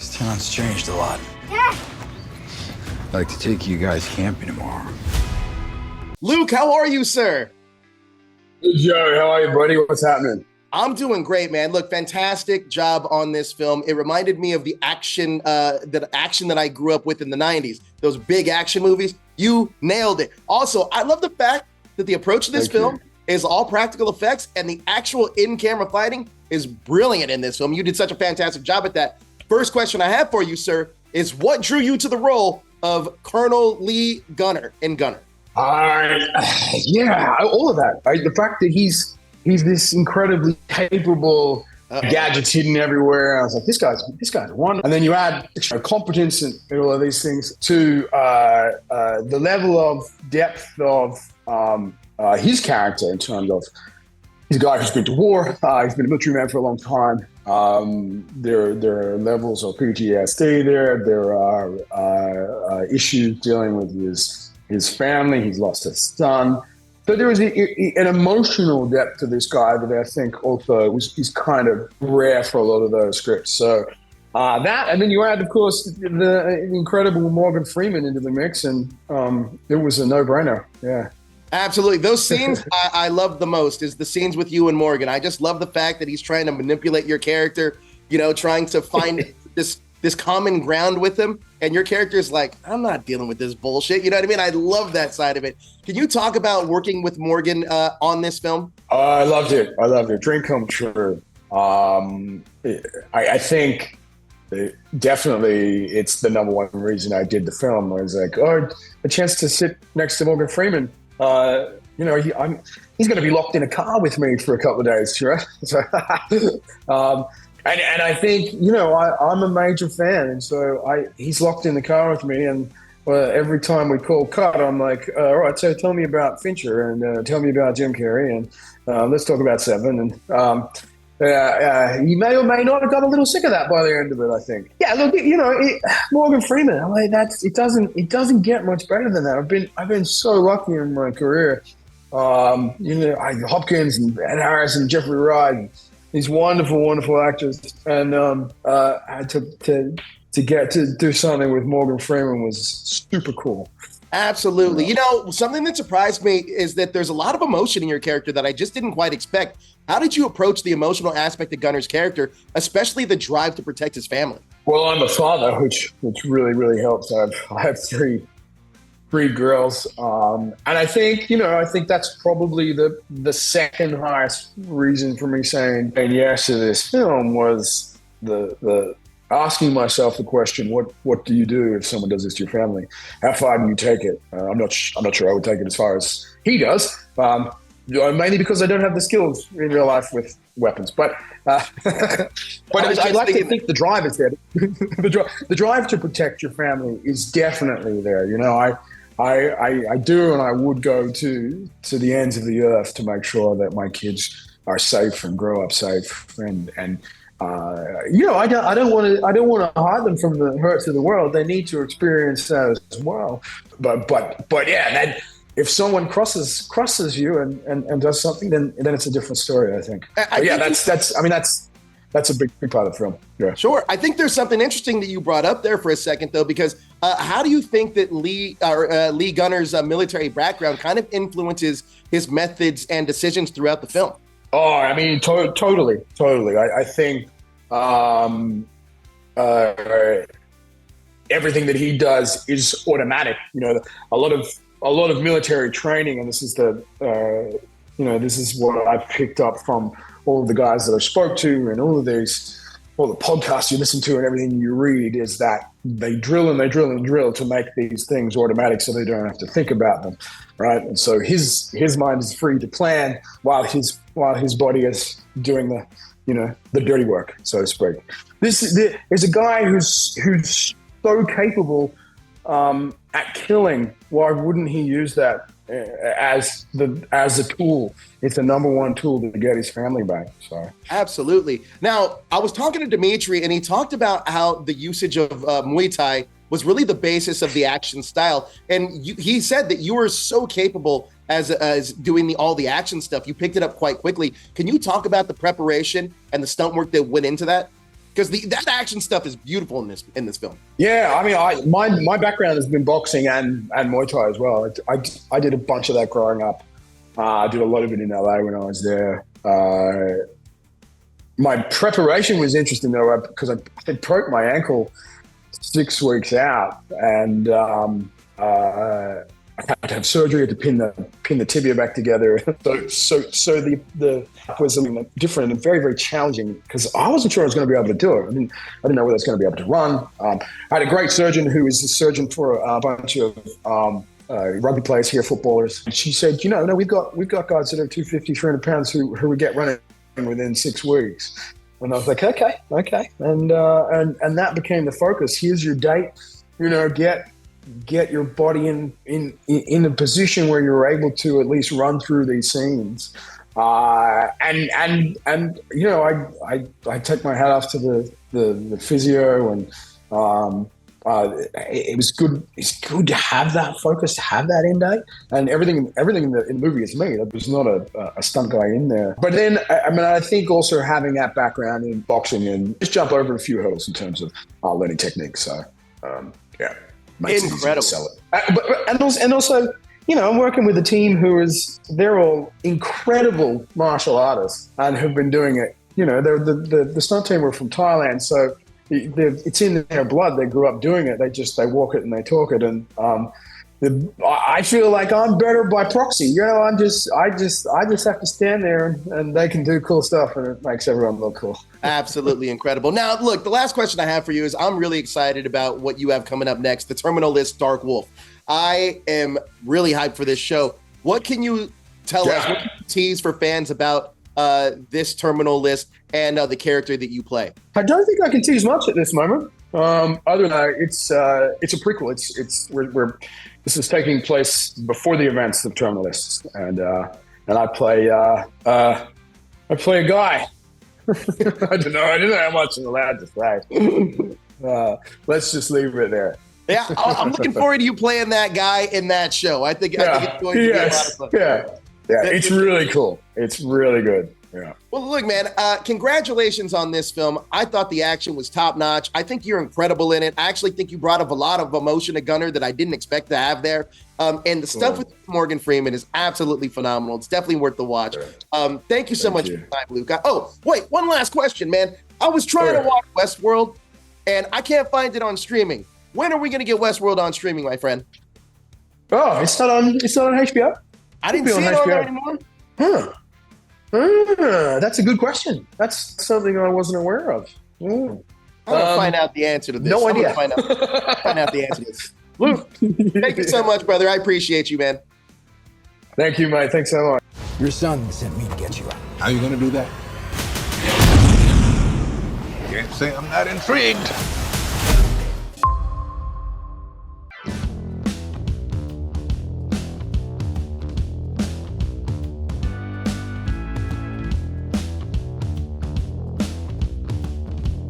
This town's changed a lot. Dad! I'd like to take you guys camping tomorrow. Luke, how are you, sir? Hey, Joe, how are you, buddy? What's happening? I'm doing great, man. Look, fantastic job on this film. It reminded me of the action that I grew up with in the 90s. Those big action movies. You nailed it. Also, I love the fact that the approach to this film is all practical effects, and the actual in-camera fighting is brilliant in this film. You did such a fantastic job at that. First question I have for you, sir, is what drew you to the role of Colonel Lee Gunner in Gunner? Yeah, all of that. The fact that he's this incredibly capable, gadgets hidden everywhere. I was like, this guy's one. And then you add competence and all of these things to the level of depth of his character in terms of he's a guy who's been to war. He's been a military man for a long time. There are levels of PTSD there. There are issues dealing with his family. He's lost his son. So there is an emotional depth to this guy that I think also is kind of rare for a lot of those scripts. So that, and then you add, of course, the incredible Morgan Freeman into the mix, and it was a no-brainer. Yeah. Absolutely. Those scenes I love the most is the scenes with you and Morgan. I just love the fact that he's trying to manipulate your character, trying to find this common ground with him. And your character is like, I'm not dealing with this bullshit. You know what I mean? I love that side of it. Can you talk about working with Morgan on this film? I loved it. Dream come true. I think definitely it's the number one reason I did the film. I was like, a chance to sit next to Morgan Freeman. He's going to be locked in a car with me for a couple of days, right? So, and I think, I'm a major fan, and so he's locked in the car with me, and every time we call cut, I'm like, all right, so tell me about Fincher, and tell me about Jim Carrey, and let's talk about Seven, and he may or may not have got a little sick of that by the end of it, I think. Yeah, look, Morgan Freeman, it doesn't get much better than that. I've been so lucky in my career. Hopkins and Harris and Jeffrey Wright, these wonderful, wonderful actors, and to get to do something with Morgan Freeman was super cool. Absolutely. Something that surprised me is that there's a lot of emotion in your character that I just didn't quite expect. How did you approach the emotional aspect of Gunner's character, especially the drive to protect his family? Well, I'm a father, which really, really helps. I have three girls, and I think that's probably the second highest reason for me saying yes to this film was the asking myself the question, what do you do if someone does this to your family? How far do you take it? I'm not sure I would take it as far as he does, mainly because I don't have the skills in real life with weapons. But I like to think the drive is there. The drive to protect your family is definitely there. I do, and I would go to the ends of the earth to make sure that my kids are safe and grow up safe, and I don't want to hide them from the hurts of the world. They need to experience that as well. But yeah, if someone crosses you and does something, then it's a different story, I think. That's a big part of the film. Yeah. Sure. I think there's something interesting that you brought up there for a second, though, because how do you think that Lee Gunner's military background kind of influences his methods and decisions throughout the film? Oh, I mean, totally. I think everything that he does is automatic. A lot of military training, and this is this is what I've picked up from all of the guys that I spoke to, and all the podcasts you listen to and everything you read, is that they drill and they drill and drill to make these things automatic so they don't have to think about them, right? And so his mind is free to plan while his body is doing the dirty work, so to speak. There's a guy who's so capable at killing. Why wouldn't he use that as a tool? It's the number one tool to get his family back. So absolutely. Now, I was talking to Dimitri, and he talked about how the usage of Muay Thai was really the basis of the action style, and he said that you were so capable as doing all the action stuff. You picked it up quite quickly. Can you talk about the preparation and the stunt work that went into that? Because that action stuff is beautiful in this film. Yeah, I mean, my background has been boxing and Muay Thai as well. I did a bunch of that growing up. I did a lot of it in LA when I was there. My preparation was interesting though, because I broke my ankle 6 weeks out, and I had to have surgery to pin the tibia back together. So the was different and very, very challenging because I wasn't sure I was going to be able to do it. I didn't know whether I was going to be able to run. I had a great surgeon who was a surgeon for a bunch of rugby players here, footballers. And she said, no, we've got guys that are 250, 300 pounds who would get running within 6 weeks. And I was like, okay. And that became the focus. Here's your date, get your body in a position where you're able to at least run through these scenes. And I take my hat off to the physio, and it was good. It's good to have that focus, to have that end date, and everything in the movie is me. There's not a stunt guy in there. But then, I think also having that background in boxing and just jump over a few hurdles in terms of learning techniques. So, yeah. Incredible. And also, I'm working with a team they're all incredible martial artists and have been doing it. The stunt team were from Thailand, so it's in their blood. They grew up doing it. They walk it and they talk it. And I feel like I'm better by proxy. I just have to stand there and they can do cool stuff, and it makes everyone look cool. Absolutely incredible. Now, look, the last question I have for you is I'm really excited about what you have coming up next, the Terminal List Dark Wolf. I am really hyped for this show. What can you tell us, what can you tease for fans about this Terminal List and the character that you play? I don't think I can tease much at this moment. Other than it's a prequel. This is taking place before the events of Terminal List, and I play a guy. I don't know how much I'm allowed to say. Let's just leave it there. Yeah, I'm looking forward to you playing that guy in that show. I think it's going to be a lot of fun. Yeah, it's really cool. It's really good. Yeah. Well, look, man, congratulations on this film. I thought the action was top notch. I think you're incredible in it. I actually think you brought up a lot of emotion to Gunner that I didn't expect to have there. And the stuff with Morgan Freeman is absolutely phenomenal. It's definitely worth the watch. Thank you so much for your time, Luke. Wait, one last question, man. I was trying to watch Westworld, and I can't find it on streaming. When are we going to get Westworld on streaming, my friend? Oh, it's not on HBO? I didn't see it on there anymore. Huh. That's a good question. That's something I wasn't aware of. I'm going to find out the answer to this. No idea. Find out the answer to this. Luke, thank you so much, brother. I appreciate you, man. Thank you, mate. Thanks so much. Your son sent me to get you out. How are you going to do that? Can't say I'm not intrigued.